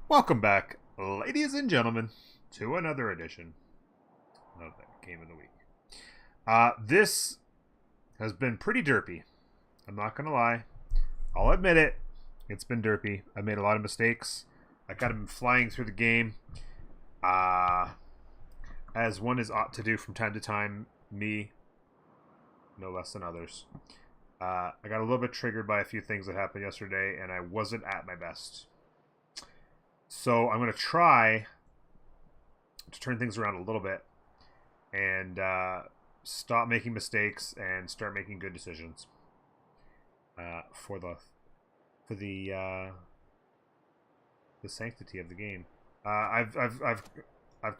Welcome back, ladies and gentlemen, to another edition of the Game of the Week. This has been pretty derpy. I'm not going to lie. I'll admit it. It's been derpy. I made a lot of mistakes. I got him flying through the game. As one is ought to do from time to time, me, no less than others. I got a little bit triggered by a few things that happened yesterday, and I wasn't at my best. So I'm going to try to turn things around a little bit and stop making mistakes and start making good decisions for the sanctity of the game. I've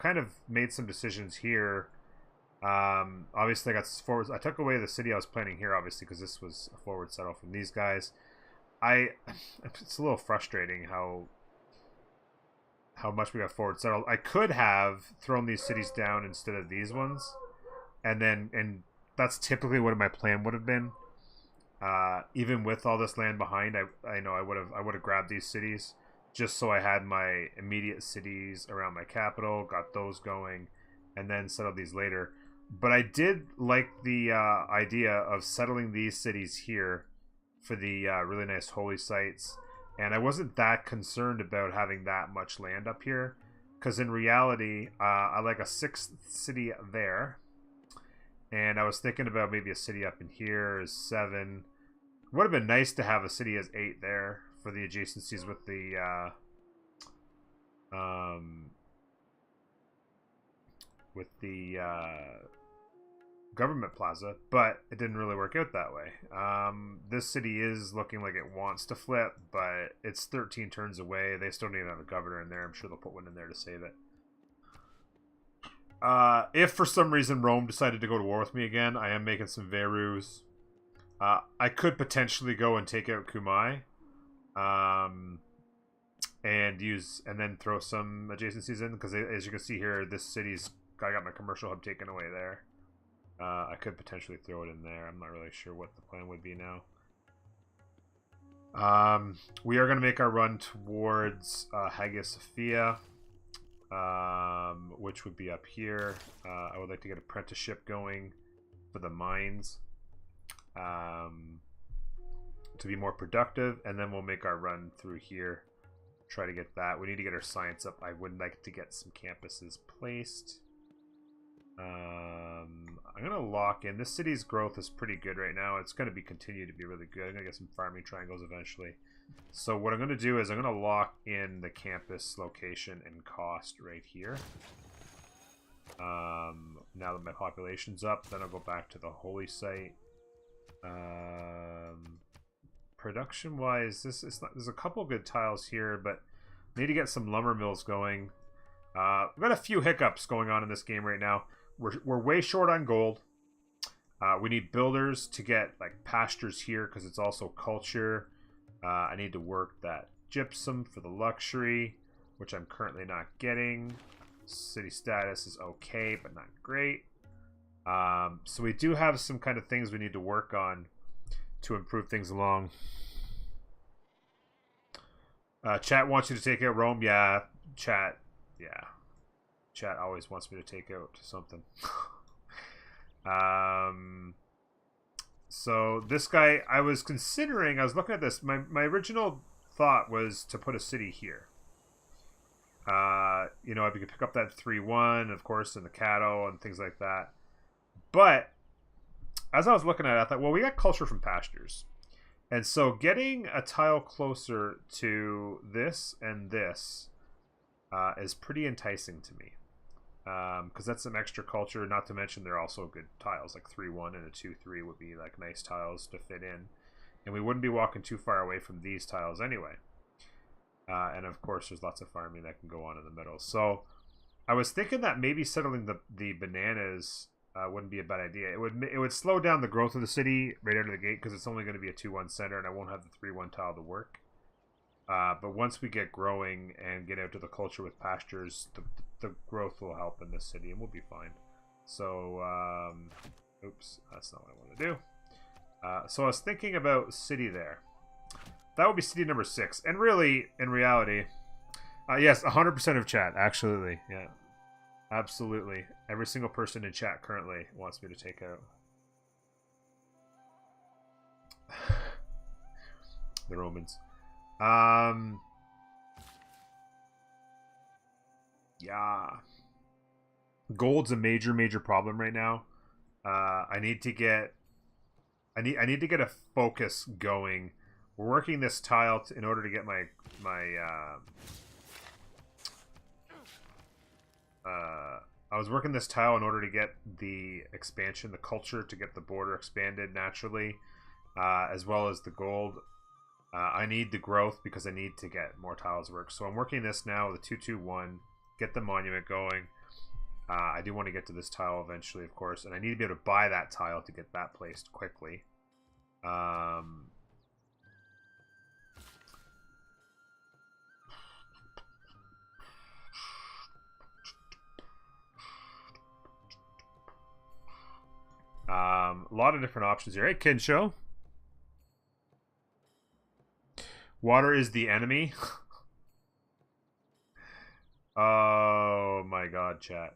kind of made some decisions here. Obviously, I got forwards. I took away the city I was planning here, obviously, because this was a forward settle from these guys. It's a little frustrating how much we got forward settled. I could have thrown these cities down instead of these ones, and that's typically what my plan would have been. Even with all this land behind, I know I would have grabbed these cities just so I had my immediate cities around my capital, got those going, and then settled these later. But I did like the idea of settling these cities here for the really nice holy sites. And I wasn't that concerned about having that much land up here, because in reality, I like a 6th city there, and I was thinking about maybe a city up in here is 7. Would have been nice to have a city as 8 there for the adjacencies with the government plaza, but it didn't really work out that way. This city is looking like it wants to flip, but it's 13 turns away. They still don't even have a governor in there. I'm sure they'll put one in there to save it. If for some reason Rome decided to go to war with me again, I am making some Verus. I could potentially go and take out Kumai, and then throw some adjacencies in, because as you can see here, this city's I got my commercial hub taken away there. I could potentially throw it in there. I'm not really sure what the plan would be now. We are going to make our run towards Hagia Sophia, which would be up here. I would like to get apprenticeship going for the mines to be more productive, and then we'll make our run through here. Try to get that. We need to get our science up. I would like to get some campuses placed. I'm gonna lock in. This city's growth is pretty good right now. It's gonna continue to be really good. I'm gonna get some farming triangles eventually. So what I'm gonna do is I'm gonna lock in the campus location and cost right here. Now that my population's up, then I'll go back to the holy site. Production wise, there's a couple good tiles here, but I need to get some lumber mills going. We've got a few hiccups going on in this game right now. We're way short on gold. We need builders to get like pastures here, because it's also culture. I need to work that gypsum for the luxury, which I'm currently not getting. City status is okay, but not great. So we do have some kind of things we need to work on to improve things along. Chat wants you to take out Rome. Yeah, chat. Yeah. Chat always wants me to take out something. So this guy, I was looking at this. My original thought was to put a city here. You know, we could pick up that 3-1, of course, and the cattle and things like that. But as I was looking at it, I thought, well, we got culture from pastures. And so getting a tile closer to this and this is pretty enticing to me. Because that's some extra culture, not to mention they're also good tiles, like 3-1 and a 2-3 would be like nice tiles to fit in, and we wouldn't be walking too far away from these tiles anyway. And of course there's lots of farming that can go on in the middle, so I was thinking that maybe settling the bananas wouldn't be a bad idea. It would slow down the growth of the city right out of the gate, because it's only going to be a 2-1 center and I won't have the 3-1 tile to work. But once we get growing and get out to the culture with pastures, the growth will help in this city and we'll be fine. So, oops, that's not what I want to do. So I was thinking about city there. That would be city number 6. And really, in reality, Yes, 100% of chat. Absolutely. Yeah. Absolutely. Every single person in chat currently wants me to take out the Romans. Yeah. Gold's a major problem right now. I need to get I need to get a focus going. We're working this tile in order to get my I was working this tile in order to get the expansion, the culture, to get the border expanded naturally, as well as the gold. I need the growth because I need to get more tiles work. So I'm working this now with a 2-2-1, get the monument going. I do want to get to this tile eventually, of course, and I need to be able to buy that tile to get that placed quickly. A lot of different options here. Hey, Kinshow. Water is the enemy. Oh my god, chat.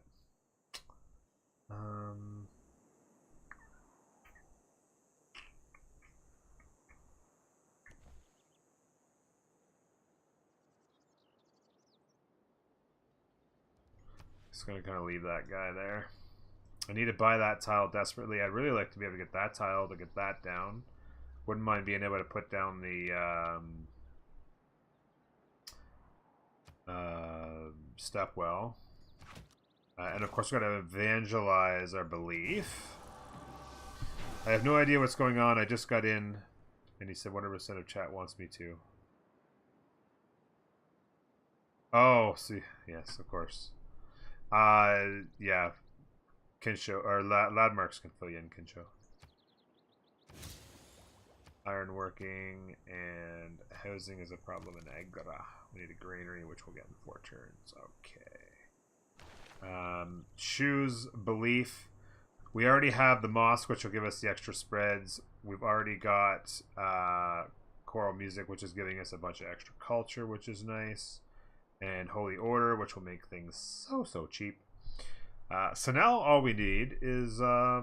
Just gonna kind of leave that guy there. I need to buy that tile desperately. I'd really like to be able to get that tile to get that down. Wouldn't mind being able to put down the step well. And of course, we've got to evangelize our belief. I have no idea what's going on. I just got in, and he said 100% of chat wants me to. Oh, see, yes, of course. Yeah. Kinshow, or Ladmarks can fill you in, Kinshow. Ironworking and housing is a problem in Agra. We need a granary, which we'll get in 4 turns. Okay. Choose belief. We already have the mosque, which will give us the extra spreads. We've already got choral music, which is giving us a bunch of extra culture, which is nice. And holy order, which will make things so cheap. So now all we need is our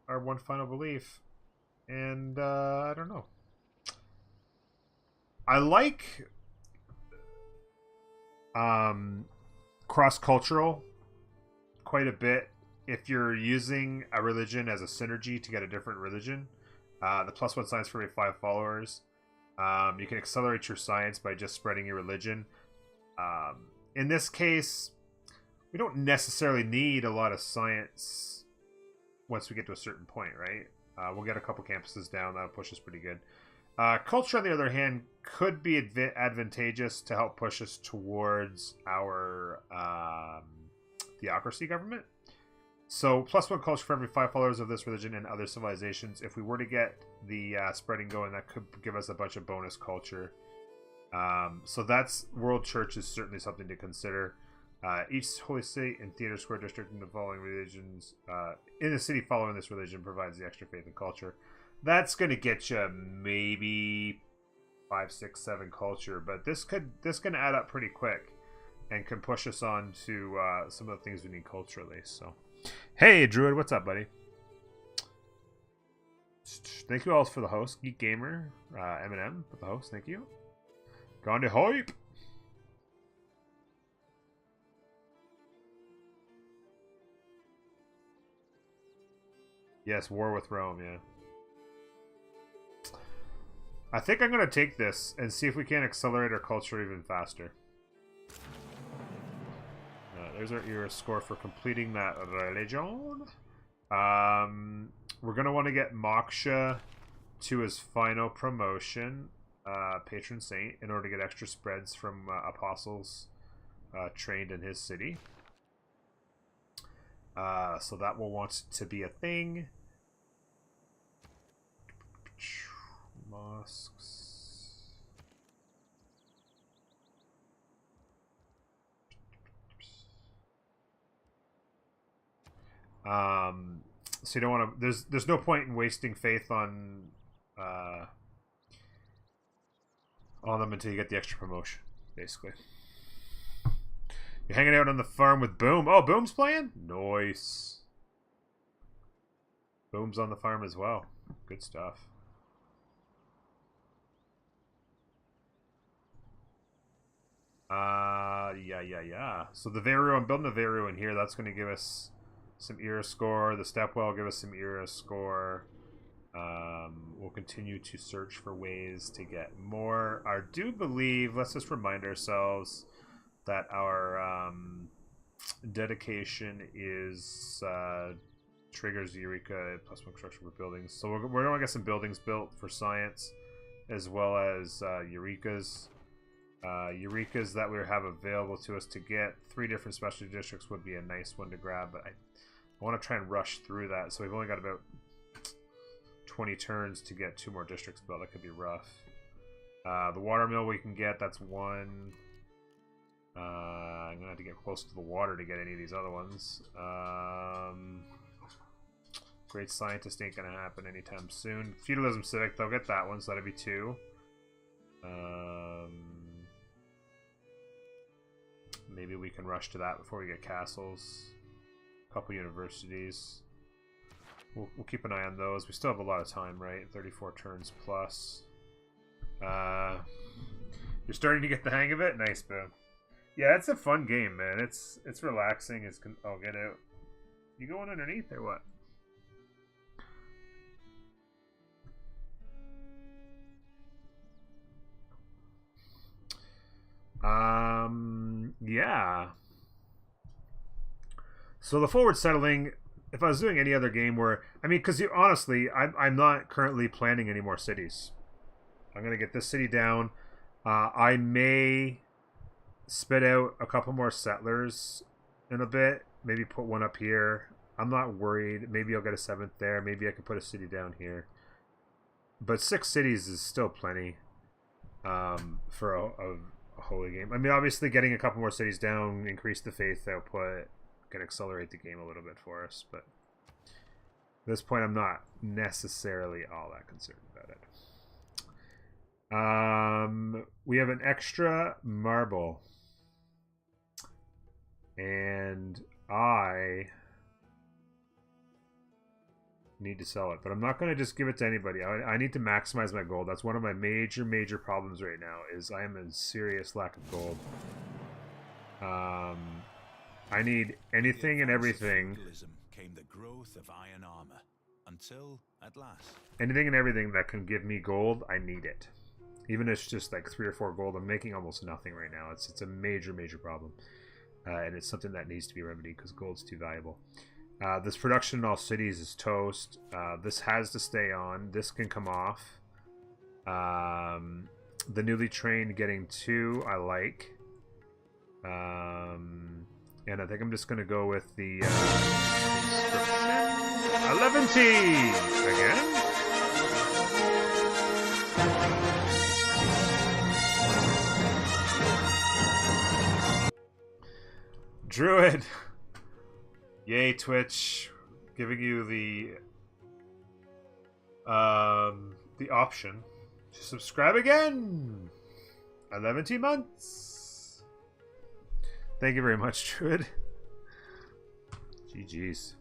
one final belief. And I don't know. I like cross-cultural quite a bit if you're using a religion as a synergy to get a different religion. The +1 science for every 5 followers. You can accelerate your science by just spreading your religion. In this case, we don't necessarily need a lot of science once we get to a certain point, right? We'll get a couple campuses down. That'll push us pretty good. Culture, on the other hand, could be advantageous to help push us towards our theocracy government. So, +1 culture for every 5 followers of this religion and other civilizations. If we were to get the spreading going, that could give us a bunch of bonus culture. So that's World Church is certainly something to consider. Each holy city and theater square district in the following religions in the city following this religion provides the extra faith and culture. That's going to get you maybe 5, 6, 7 culture, but this can add up pretty quick and can push us on to some of the things we need culturally. So, hey Druid, what's up, buddy? Thank you all for the host, Geek Gamer, Eminem for the host. Thank you. Ghandi hype. Yes, war with Rome, yeah. I think I'm going to take this and see if we can accelerate our culture even faster. There's your score for completing that religion. We're going to want to get Moksha to his final promotion, patron saint, in order to get extra spreads from apostles trained in his city. So that will want to be a thing. Mosques. So you don't want to. There's no point in wasting faith on them until you get the extra promotion, basically. You're hanging out on the farm with Boom. Oh, Boom's playing? Nice. Boom's on the farm as well. Good stuff. Yeah. So the Veru, I'm building a Veru in here. That's going to give us some era score. The Stepwell will give us some era score. We'll continue to search for ways to get more. I do believe, let's just remind ourselves that our dedication is triggers Eureka +1 construction for buildings. So we're going to get some buildings built for science, as well as Eurekas. Eurekas that we have available to us to get 3 different specialty districts would be a nice one to grab, but I want to try and rush through that. So we've only got about 20 turns to get 2 more districts built. That could be rough. The water mill we can get, that's 1. I'm gonna have to get close to the water to get any of these other ones. Great scientist ain't gonna happen anytime soon. Feudalism civic, they'll get that one, so that'd be 2. Maybe we can rush to that before we get castles. A couple universities. We'll keep an eye on those. We still have a lot of time, right? 34 turns plus. You're starting to get the hang of it? Nice, Boom. Yeah, it's a fun game, man. It's relaxing. I'll get out. You going underneath or what? Yeah. So the forward settling, if I was doing any other game where, I mean, because honestly, I'm not currently planning any more cities. I'm going to get this city down. I may spit out a couple more settlers in a bit. Maybe put one up here. I'm not worried. Maybe I'll get a 7th there. Maybe I can put a city down here. But 6 cities is still plenty for a holy game. I mean, obviously getting a couple more cities down, increase the faith output, can accelerate the game a little bit for us. But at this point, I'm not necessarily all that concerned about it. We have an extra marble. And I need to sell it, but I'm not going to just give it to anybody. I need to maximize my gold. That's one of my major problems right now, is I am in serious lack of gold. I need anything and everything. Came the growth of iron armor, until at last anything and everything that can give me gold, I need it. Even if it's just like 3 or 4 gold, I'm making almost nothing right now. It's a major problem, and it's something that needs to be remedied because gold's too valuable. This production in all cities is toast. This has to stay on. This can come off. The newly trained getting 2, I like. And I think I'm just going to go with the 11 again. Druid. Yay, Twitch, giving you the option to subscribe again. 11 months. Thank you very much, Druid. GG's.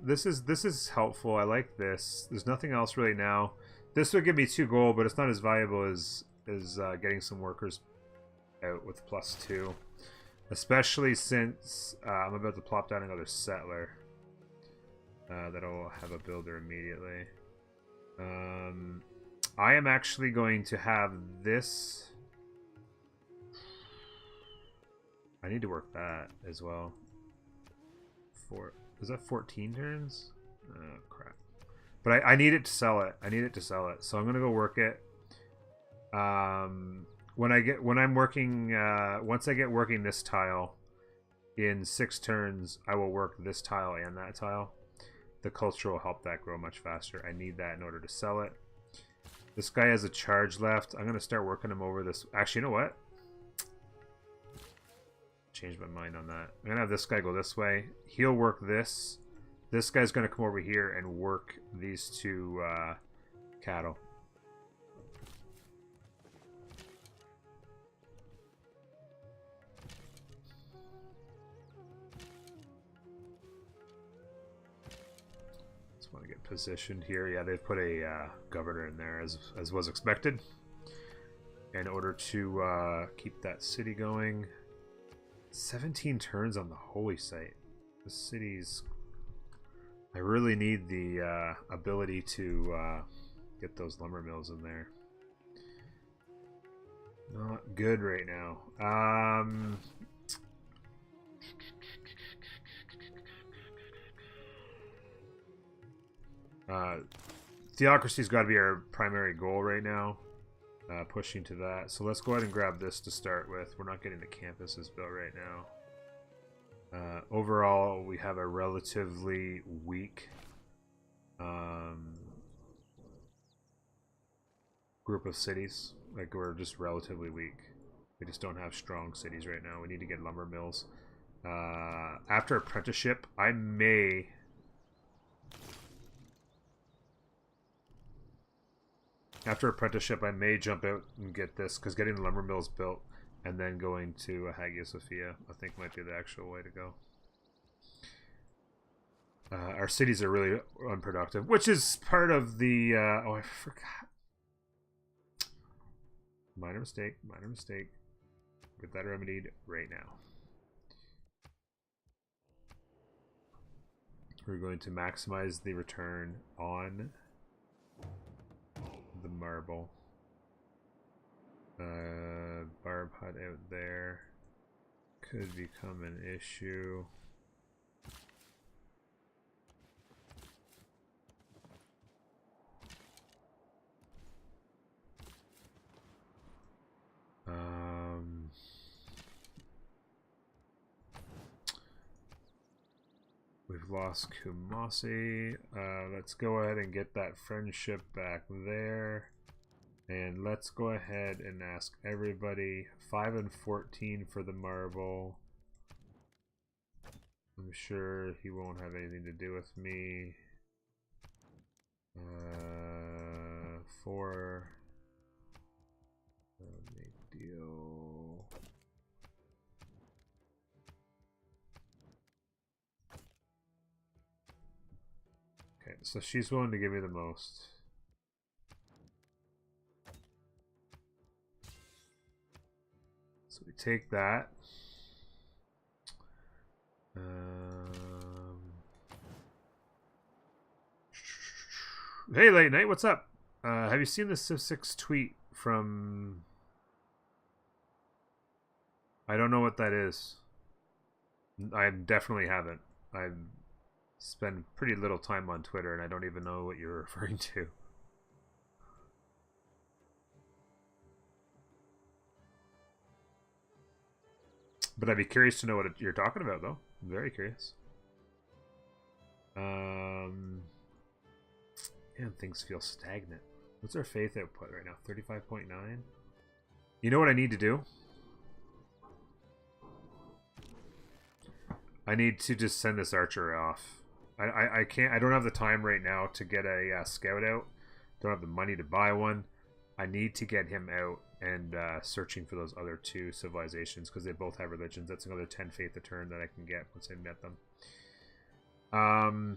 This is helpful. I like this. There's nothing else really now. This would give me 2 gold, but it's not as valuable as getting some workers out with +2, especially since I'm about to plop down another settler that'll have a builder immediately. I am actually going to have this. I need to work that as well. Is that 14 turns? Oh crap! But I need it to sell it. I need it to sell it. So I'm gonna go work it. When I'm working, once I get working this tile in 6 turns, I will work this tile and that tile. The culture will help that grow much faster. I need that in order to sell it. This guy has a charge left. I'm gonna start working him over this. Actually, you know what? Changed my mind on that. I'm gonna have this guy go this way. He'll work this. This guy's gonna come over here and work these 2 cattle. Just want to get positioned here. Yeah, they've put a governor in there as was expected in order to keep that city going. 17 turns on the holy site. The city's... I really need the ability to get those lumber mills in there. Not good right now. Theocracy's got to be our primary goal right now. Pushing to that. So let's go ahead and grab this to start with. We're not getting the campuses built right now. Overall, we have a relatively weak group of cities. Like, we're just relatively weak. We just don't have strong cities right now. We need to get lumber mills. After apprenticeship, I may... After apprenticeship, I may jump out and get this, because getting the lumber mills built and then going to Hagia Sophia, I think might be the actual way to go. Our cities are really unproductive, which is part of the... oh, I forgot. Minor mistake, minor mistake. Get that remedied right now. We're going to maximize the return on the marble. Barb hut out there could become an issue. We've lost Kumasi. Let's go ahead and get that friendship back there. And let's go ahead and ask everybody 5 and 14 for the marble. I'm sure he won't have anything to do with me. 4. No big deal. Okay, so she's willing to give me the most. So we take that. Hey, Late Night, what's up? Have you seen the Civ VI tweet from... I don't know what that is. I definitely haven't. I spend pretty little time on Twitter, and I don't even know what you're referring to. But I'd be curious to know what you're talking about, though. I'm very curious. Man, things feel stagnant. What's our faith output right now? 35.9? You know what I need to do? I need to just send this archer off. I can't. I don't have the time right now to get a scout out. Don't have the money to buy one. I need to get him out and searching for those other 2 civilizations because they both have religions. That's another 10 faith a turn that I can get once I met them.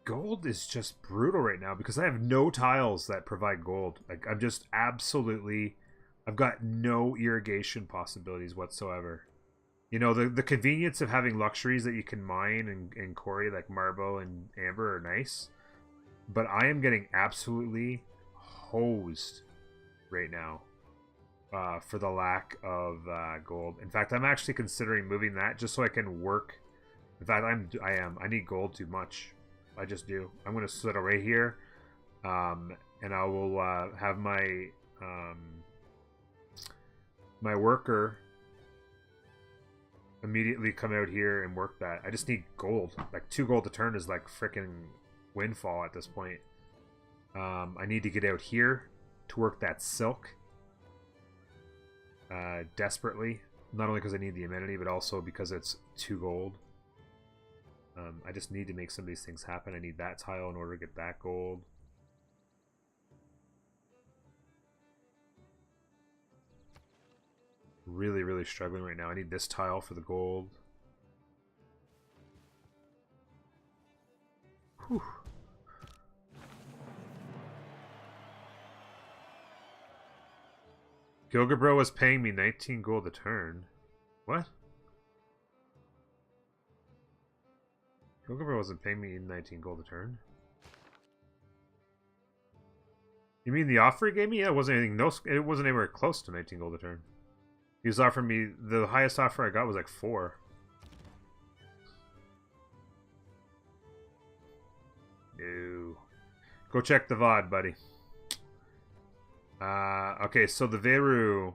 Gold is just brutal right now because I have no tiles that provide gold. Like, I'm just absolutely... I've got no irrigation possibilities whatsoever. You know, the convenience of having luxuries that you can mine and quarry, like marble and amber, are nice. But I am getting absolutely hosed right now for the lack of gold. In fact, I'm actually considering moving that just so I can work. In fact, I need gold too much. I just do. I'm going to settle right here, and I will have my my worker immediately come out here and work that. I just need gold. Like 2 gold a turn is like freaking windfall at this point. I need to get out here to work that silk desperately. Not only because I need the amenity, but also because it's 2 gold. I just need to make some of these things happen. I need that tile in order to get that gold. Really, really struggling right now. I need this tile for the gold. Whew. Gilgabro was paying me 19 gold a turn. What? Gilgabro wasn't paying me 19 gold a turn. You mean the offer he gave me? Yeah, it wasn't anything. No, it wasn't anywhere close to 19 gold a turn. He was offering me, the highest offer I got was like 4. No. Go check the VOD, buddy. Okay, so the Veru.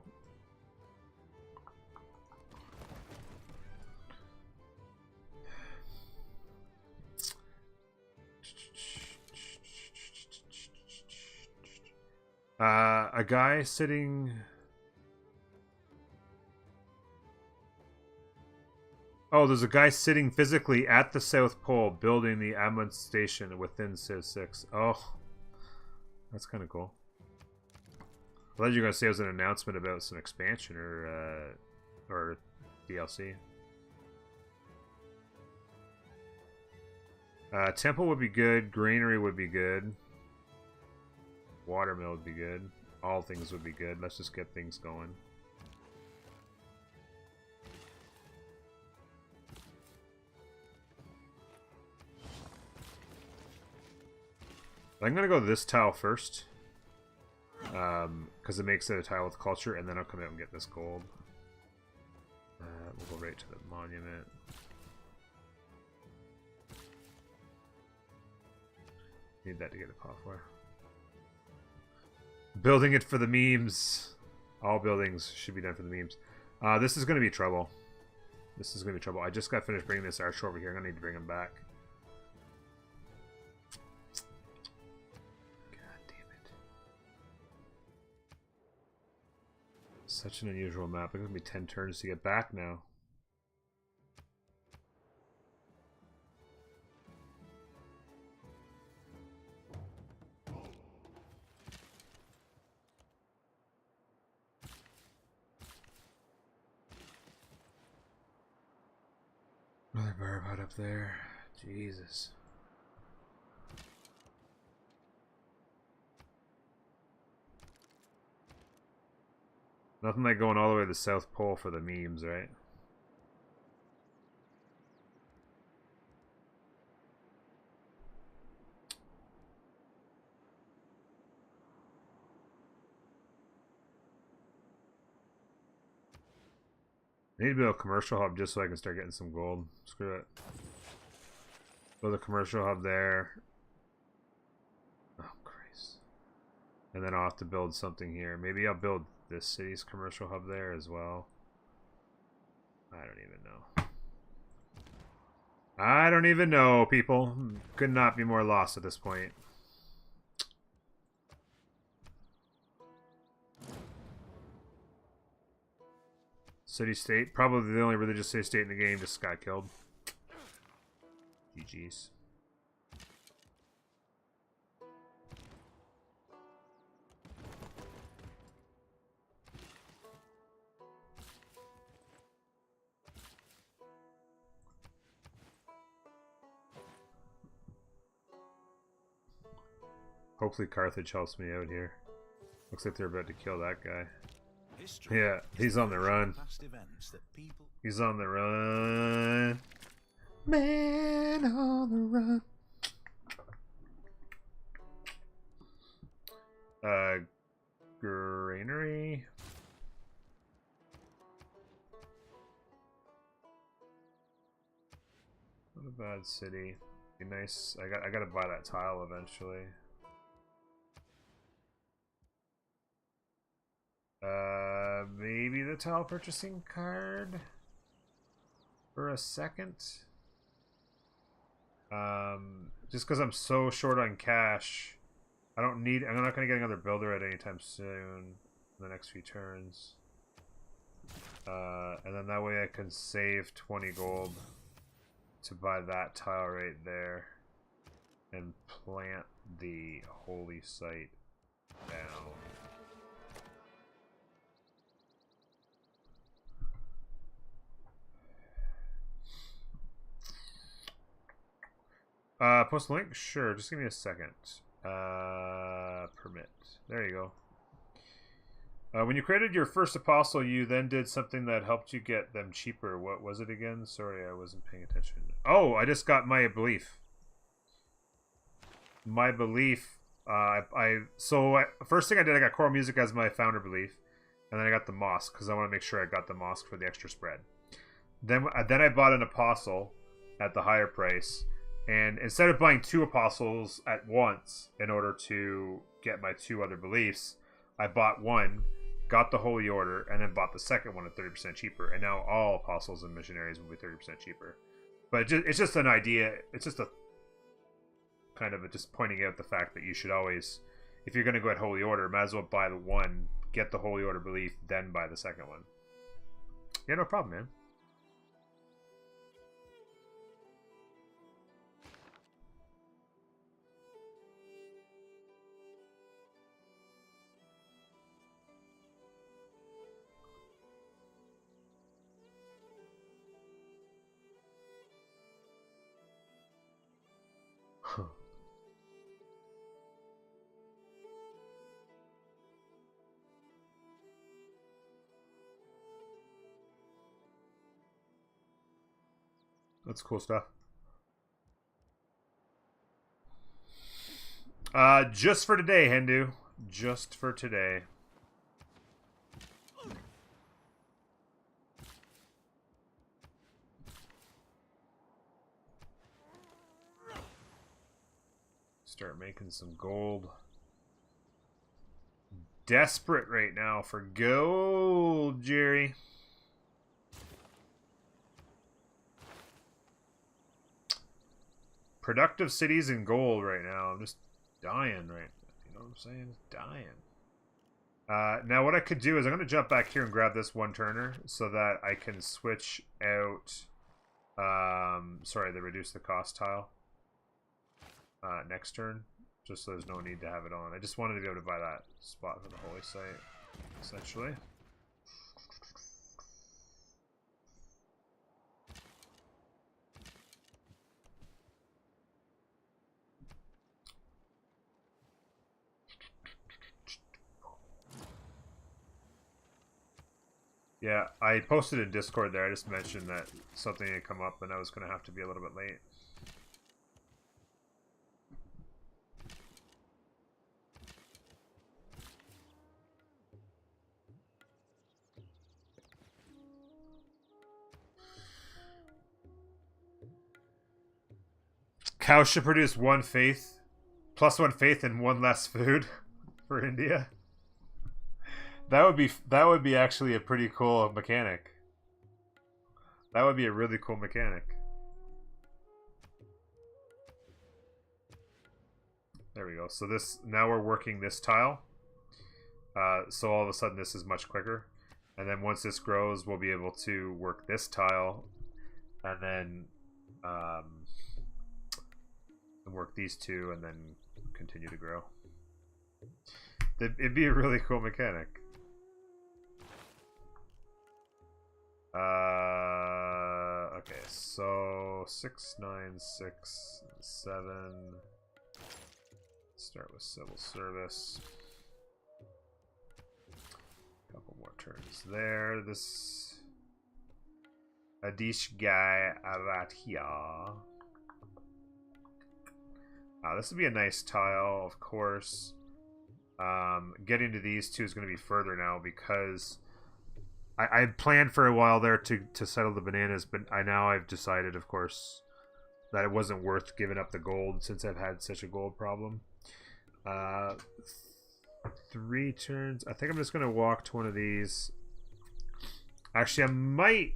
A guy sitting. Oh, there's a guy sitting physically at the South Pole building the Amund station within Civ 6. Oh, that's kind of cool. I thought you were going to say it was an announcement about some expansion or DLC. Temple would be good. Granary would be good. Watermill would be good. All things would be good. Let's just get things going. I'm going to go this tile first. Because it makes it a tile with culture, and then I'll come out and get this gold. We'll go right to the monument. Need that to get a pathway. Building it for the memes. All buildings should be done for the memes. This is going to be trouble. This is going to be trouble. I just got finished bringing this archer over here. I'm going to need to bring him back. Such an unusual map. It's going to be 10 turns to get back now. Another barabot up there. Jesus. Nothing like going all the way to the South Pole for the memes, right? I need to build a commercial hub just so I can start getting some gold. Screw it. Build a commercial hub there. Oh, Christ. And then I'll have to build something here. Maybe I'll build this city's commercial hub there as well. I don't even know. I don't even know, people. Could not be more lost at this point. City-state. Probably the only religious city-state in the game just got killed. GG's. Hopefully Carthage helps me out here. Looks like they're about to kill that guy. Yeah, he's on the run. He's on the run. Man on the run. Granary. What a bad city. Be nice. I gotta buy that tile eventually. Maybe the tile purchasing card for a second. Just because I'm so short on cash, I don't need. I'm not gonna get another builder at any time soon. In the next few turns, and then that way I can save 20 gold to buy that tile right there and plant the holy site down. Post link? Sure, just give me a second. Permit. There you go. When you created your first apostle, you then did something that helped you get them cheaper. What was it again? Sorry, I wasn't paying attention. Oh, I just got my belief. My belief. First thing I did, I got choral music as my founder belief, and then I got the mosque because I want to make sure I got the mosque for the extra spread. Then I bought an apostle at the higher price, and instead of buying 2 apostles at once in order to get my 2 other beliefs, I bought one, got the Holy Order, and then bought the second one at 30% cheaper. And now all apostles and missionaries will be 30% cheaper. But it's just an idea. It's just a kind of just pointing out the fact that you should always, if you're going to go at Holy Order, might as well buy the one, get the Holy Order belief, then buy the second one. Yeah, no problem, man. That's cool stuff. Just for today, Hindu. Just for today. Start making some gold. Desperate right now for gold, Jerry. Productive cities in gold right now. I'm just dying right now. You know what I'm saying? Dying. Now what I could do is I'm going to jump back here and grab this one turner so that I can switch out sorry, they reduce the cost tile next turn, just so there's no need to have it on. I just wanted to be able to buy that spot for the holy site, essentially. Yeah, I posted in Discord there. I just mentioned that something had come up and I was going to have to be a little bit late. Cows should produce 1 faith, plus 1 faith and 1 less food for India. That would be actually a pretty cool mechanic. That would be a really cool mechanic. There we go. So this, now we're working this tile. So all of a sudden this is much quicker. And then once this grows, we'll be able to work this tile and then work these 2 and then continue to grow. It'd be a really cool mechanic. Okay, so 6, 9, 6, 7. Start with civil service. Couple more turns there. This Adish guy right here. This would be a nice tile, of course. Getting to these 2 is going to be further now because I planned for a while there to settle the bananas, but I've decided, of course, that it wasn't worth giving up the gold since I've had such a gold problem. 3 turns. I think I'm just going to walk to one of these. Actually, I might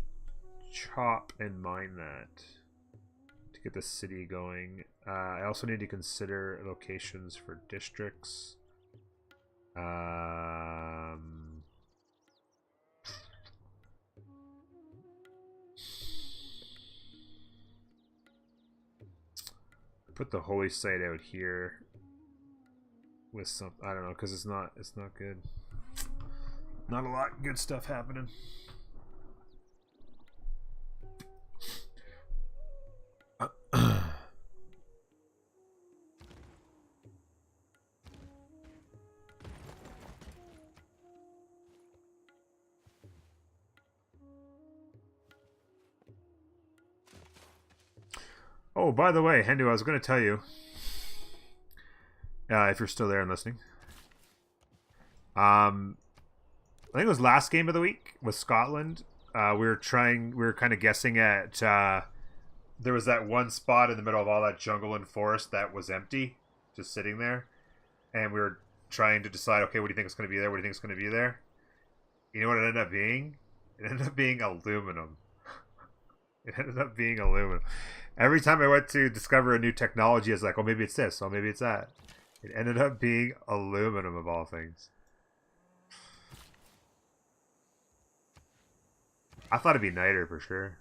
chop and mine that to get the city going. I also need to consider locations for districts. Put the holy site out here with some, I don't know, because it's not good. Not a lot of good stuff happening. Oh, by the way, Hendu, I was going to tell you, if you're still there and listening, I think it was last game of the week with Scotland. We were kind of guessing at, there was that one spot in the middle of all that jungle and forest that was empty, just sitting there. And we were trying to decide, okay, what do you think is going to be there? What do you think is going to be there? You know what it ended up being? It ended up being aluminum. It ended up being aluminum. Every time I went to discover a new technology, I was like, oh, maybe it's this. Oh, maybe it's that. It ended up being aluminum of all things. I thought it'd be niter for sure.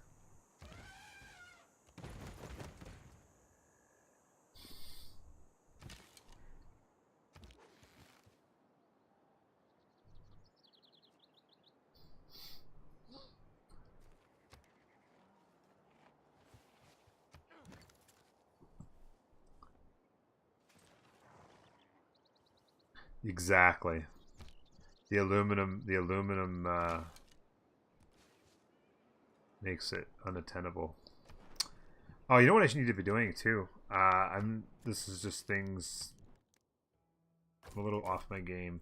Exactly. The aluminum makes it unattainable. Oh, you know what I need to be doing too? This is just things I'm a little off my game.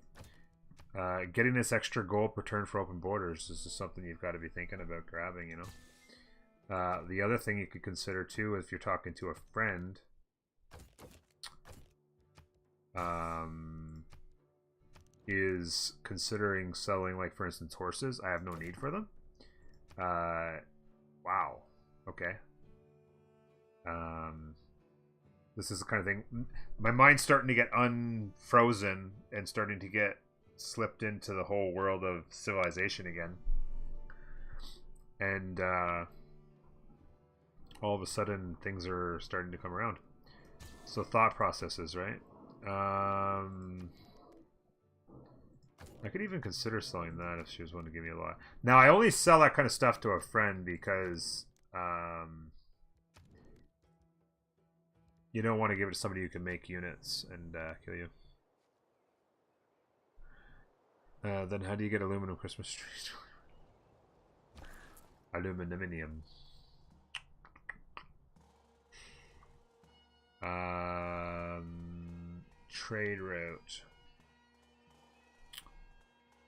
Getting this extra gold per turn for open borders is just something you've got to be thinking about grabbing, you know. The other thing you could consider too, if you're talking to a friend, is considering selling, like, for instance, horses. I have no need for them. Wow. Okay. This is the kind of thing. My mind's starting to get unfrozen and starting to get slipped into the whole world of civilization again. And all of a sudden, things are starting to come around. So thought processes, right? I could even consider selling that if she was willing to give me a lot. Now, I only sell that kind of stuff to a friend because you don't want to give it to somebody who can make units and kill you. Then how do you get aluminum Christmas trees? Aluminum. Trade route.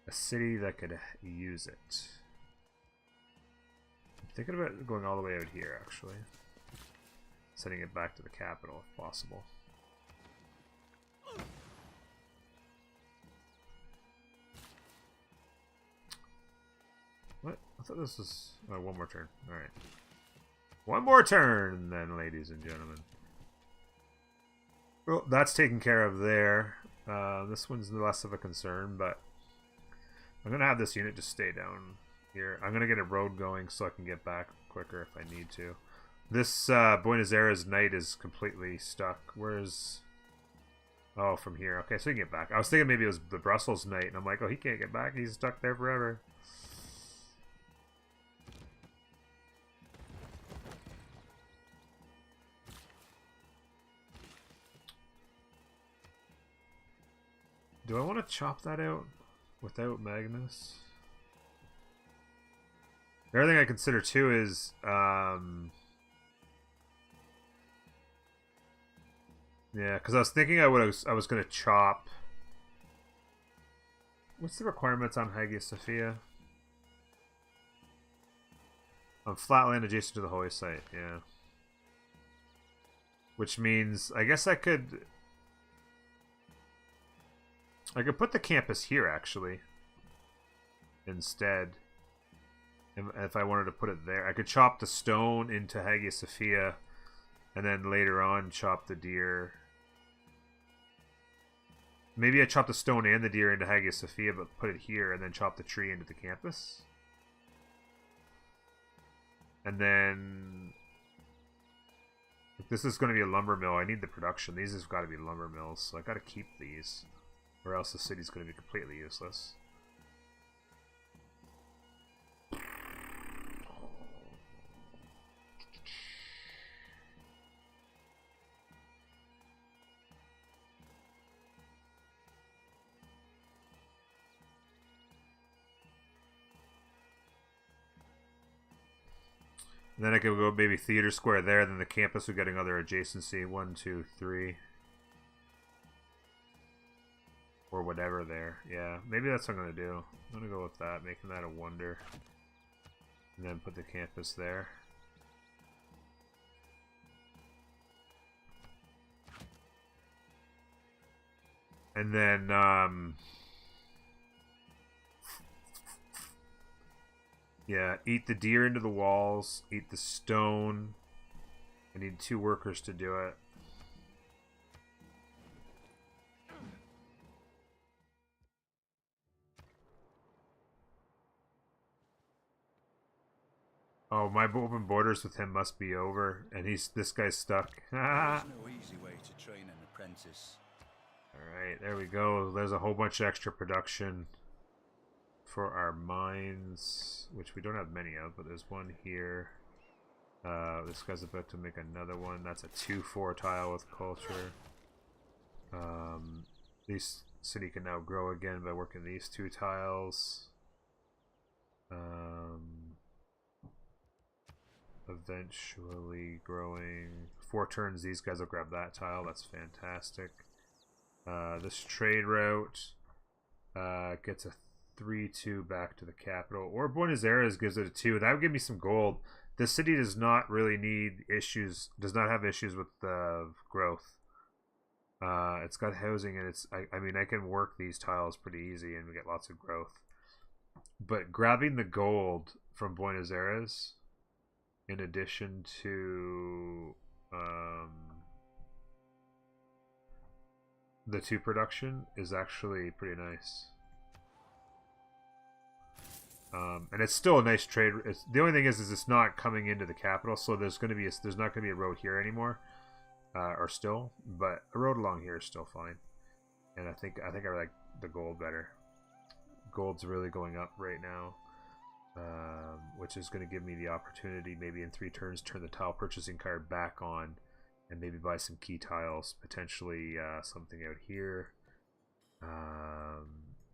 A city that could use it. I'm thinking about going all the way out here, actually. Sending it back to the capital, if possible. What? I thought this was... Oh, one more turn. Alright. One more turn, then, ladies and gentlemen. Well, that's taken care of there. This one's less of a concern, but... I'm going to have this unit just stay down here. I'm going to get a road going so I can get back quicker if I need to. This Buenos Aires knight is completely stuck. Where's... Oh, from here. Okay, so he can get back. I was thinking maybe it was the Brussels knight, and I'm like, oh, he can't get back. He's stuck there forever. Do I want to chop that out without Magnus? The other thing I consider too is yeah, because I was thinking I was going to chop. What's the requirements on Hagia Sophia? On flatland adjacent to the holy site, yeah. Which means I guess I could put the campus here, actually, instead. If I wanted to put it there. I could chop the stone into Hagia Sophia, and then later on chop the deer. Maybe I chop the stone and the deer into Hagia Sophia, but put it here, and then chop the tree into the campus. And then... If this is going to be a lumber mill, I need the production. These have got to be lumber mills, so I got to keep these. Or else the city's going to be completely useless. And then I could go maybe Theater Square there, then the campus would get another adjacency. 1, 2, 3. Or whatever there. Yeah, maybe that's what I'm going to do. I'm going to go with that, making that a wonder. And then put the campus there. And then, yeah, eat the deer into the walls, eat the stone. I need 2 workers to do it. Oh, my open borders with him must be over, and this guy's stuck. There's no easy way to train an apprentice. Alright, there we go. There's a whole bunch of extra production for our mines, which we don't have many of, but there's one here. This guy's about to make another one. That's a 2-4 tile with culture. This city can now grow again by working these 2 tiles. Eventually growing. 4 turns, these guys will grab that tile. That's fantastic. This trade route gets a 3-2 back to the capital. Or Buenos Aires gives it a 2. That would give me some gold. This city does not really need issues, does not have issues with growth. It's got housing, and I mean, I can work these tiles pretty easy and we get lots of growth. But grabbing the gold from Buenos Aires, in addition to the 2 production, is actually pretty nice. And it's still a nice trade. The only thing is it's not coming into the capital, so there's not going to be a road here anymore, but a road along here is still fine. And I think I like the gold better. Gold's really going up right now, which is going to give me the opportunity, maybe in 3 turns, turn the tile purchasing card back on, and maybe buy some key tiles. Potentially something out here,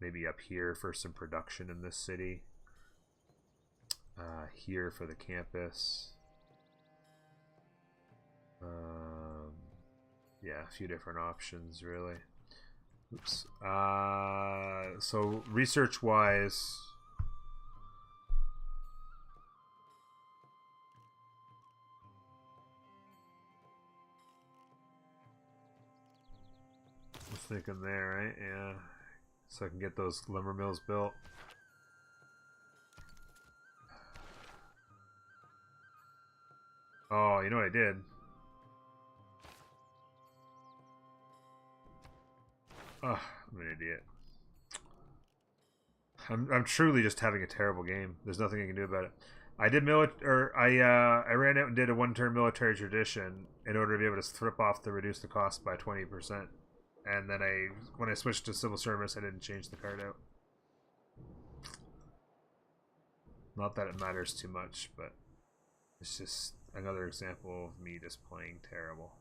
maybe up here for some production in this city. Here for the campus. Yeah, a few different options, really. Oops. So research-wise, I was thinking there, right? Yeah. So I can get those lumber mills built. Oh, you know what I did? Oh, I'm an idiot. I'm truly just having a terrible game. There's nothing I can do about it. I ran out and did a 1-turn military tradition in order to be able to strip off the reduce the cost by 20%. And then when I switched to civil service, I didn't change the card out. Not that it matters too much, but it's just another example of me just playing terrible.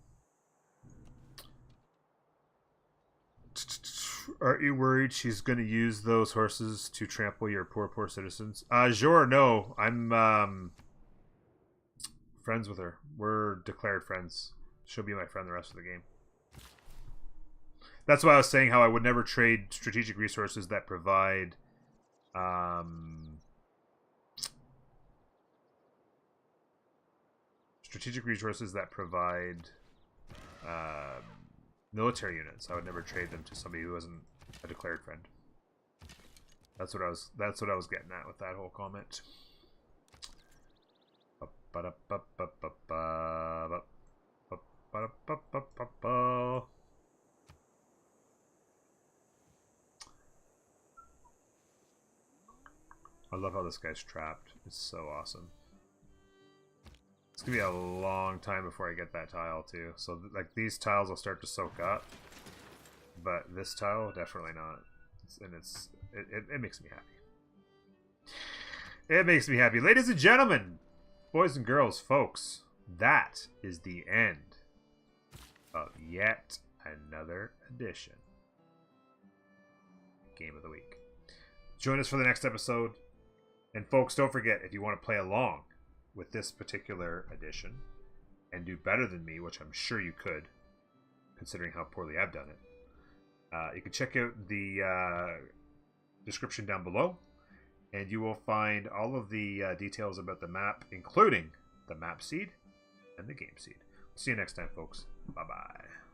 Aren't you worried she's going to use those horses to trample your poor citizens? Sure, no. I'm friends with her. We're declared friends. She'll be my friend the rest of the game. That's why I was saying how I would never trade strategic resources that provide military units. I would never trade them to somebody who wasn't a declared friend. That's what I was getting at with that whole comment. I love how this guy's trapped. It's so awesome. It's gonna be a long time before I get that tile too. So like these tiles will start to soak up, but this tile definitely not. It makes me happy. It makes me happy, ladies and gentlemen, boys and girls, folks. That is the end of yet another edition. Game of the week. Join us for the next episode, and folks, don't forget, if you want to play along with this particular edition and do better than me, which I'm sure you could, considering how poorly I've done it, you can check out the description down below, and you will find all of the details about the map, including the map seed and the game seed. See you next time, folks. Bye-bye.